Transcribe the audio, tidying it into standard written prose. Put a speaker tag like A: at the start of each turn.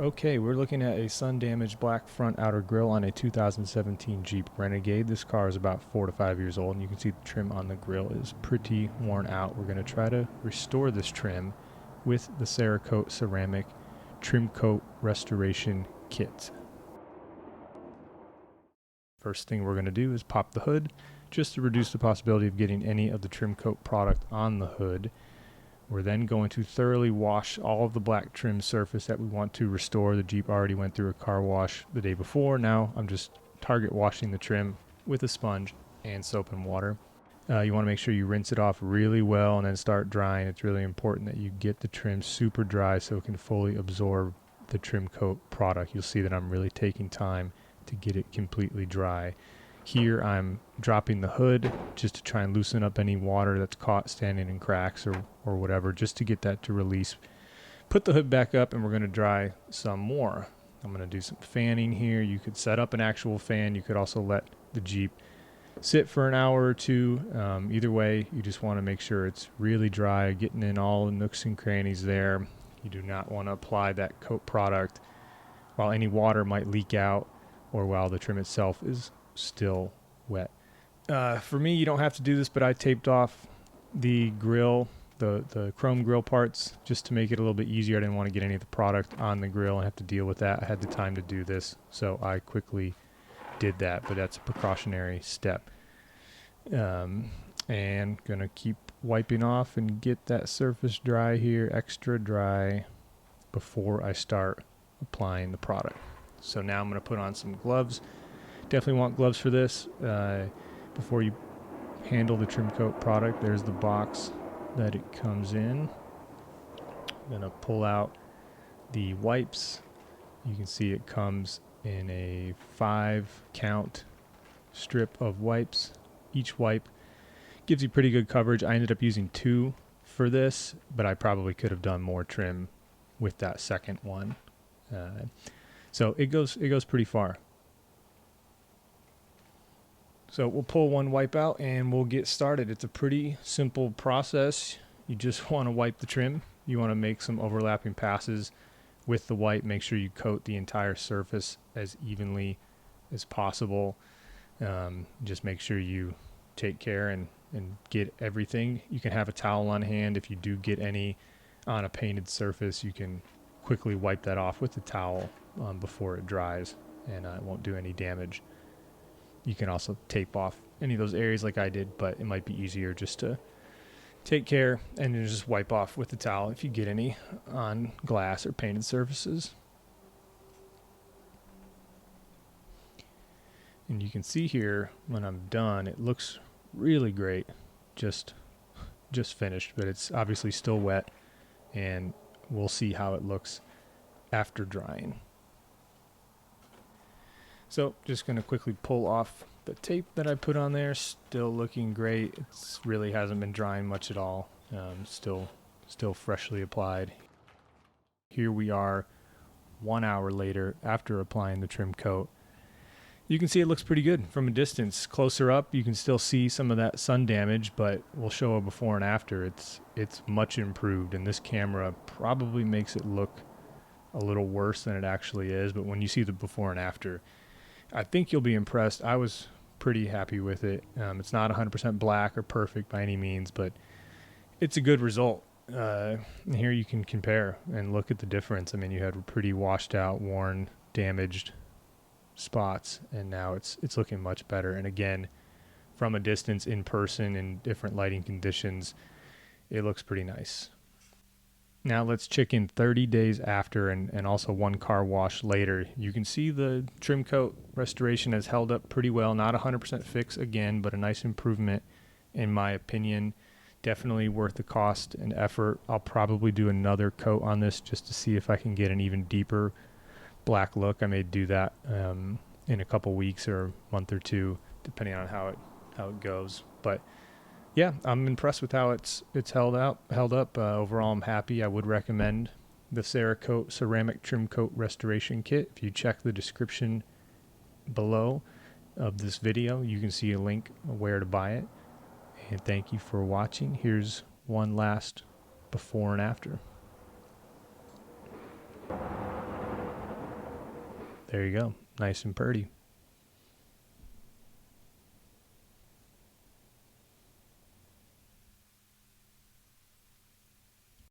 A: Okay, we're looking at a sun-damaged black front outer grille on a 2017 Jeep Renegade. This car is about 4 to 5 years old, and you can see the trim on the grille is pretty worn out. We're going to try to restore this trim with the Cerakote ceramic trim coat restoration kit. First thing we're going to do is pop the hood, just to reduce the possibility of getting any of the trim coat product on the hood. We're then going to thoroughly wash all of the black trim surface that we want to restore. The Jeep already went through a car wash the day before. Now I'm just target washing the trim with a sponge and soap and water. You want to make sure you rinse it off really well and then start drying. It's really important that you get the trim super dry so it can fully absorb the trim coat product. You'll see that I'm really taking time to get it completely dry. Here I'm dropping the hood just to try and loosen up any water that's caught standing in cracks or whatever, just to get that to release. Put the hood back up and we're going to dry some more. I'm going to do some fanning here. You could set up an actual fan. You could also let the Jeep sit for an hour or two. Either way, you just want to make sure it's really dry, getting in all the nooks and crannies there. You do not want to apply that coat product while any water might leak out or while the trim itself is still wet. For me, you don't have to do this, but I taped off the grill, the chrome grill parts, just to make it a little bit easier. I didn't want to get any of the product on the grill and have to deal with that. I had the time to do this, so I quickly did that, but that's a precautionary step. And gonna keep wiping off and get that surface dry here, extra dry, before I start applying the product. So now I'm gonna put on some gloves. Definitely want gloves for this before you handle the trim coat product. There's the box that it comes in. I'm going to pull out the wipes. You can see it comes in a 5-count strip of wipes. Each wipe gives you pretty good coverage. I ended up using 2 for this, but I probably could have done more trim with that second one. So it goes pretty far. So we'll pull one wipe out and we'll get started. It's a pretty simple process. You just want to wipe the trim. You want to make some overlapping passes with the wipe. Make sure you coat the entire surface as evenly as possible. Just make sure you take care and get everything. You can have a towel on hand. If you do get any on a painted surface, you can quickly wipe that off with the towel before it dries, and it won't do any damage. You can also tape off any of those areas like I did, but it might be easier just to take care and then just wipe off with the towel if you get any on glass or painted surfaces. And you can see here when I'm done, it looks really great, just finished, but it's obviously still wet, and we'll see how it looks after drying. So just going to quickly pull off the tape that I put on there. Still looking great. It really hasn't been drying much at all. Still freshly applied. Here we are 1 hour later after applying the trim coat. You can see it looks pretty good from a distance. Closer up, you can still see some of that sun damage, but we'll show a before and after. It's much improved, and this camera probably makes it look a little worse than it actually is, but when you see the before and after, I think you'll be impressed. I was pretty happy with it. It's not 100% black or perfect by any means, but it's a good result. Here you can compare and look at the difference. I mean, you had pretty washed out, worn, damaged spots, and now it's looking much better. And again, from a distance, in person, in different lighting conditions, it looks pretty nice. Now let's check in 30 days after and also 1 car wash later. You can see the trim coat restoration has held up pretty well. Not 100% fix again, but a nice improvement in my opinion. Definitely worth the cost and effort. I'll probably do another coat on this just to see if I can get an even deeper black look. I may do that in a couple weeks or a month or two, depending on how it goes. But yeah, I'm impressed with how it's held up. Overall, I'm happy. I would recommend the Cerakote Ceramic Trim Coat Restoration Kit. If you check the description below of this video, you can see a link where to buy it. And thank you for watching. Here's one last before and after. There you go. Nice and pretty.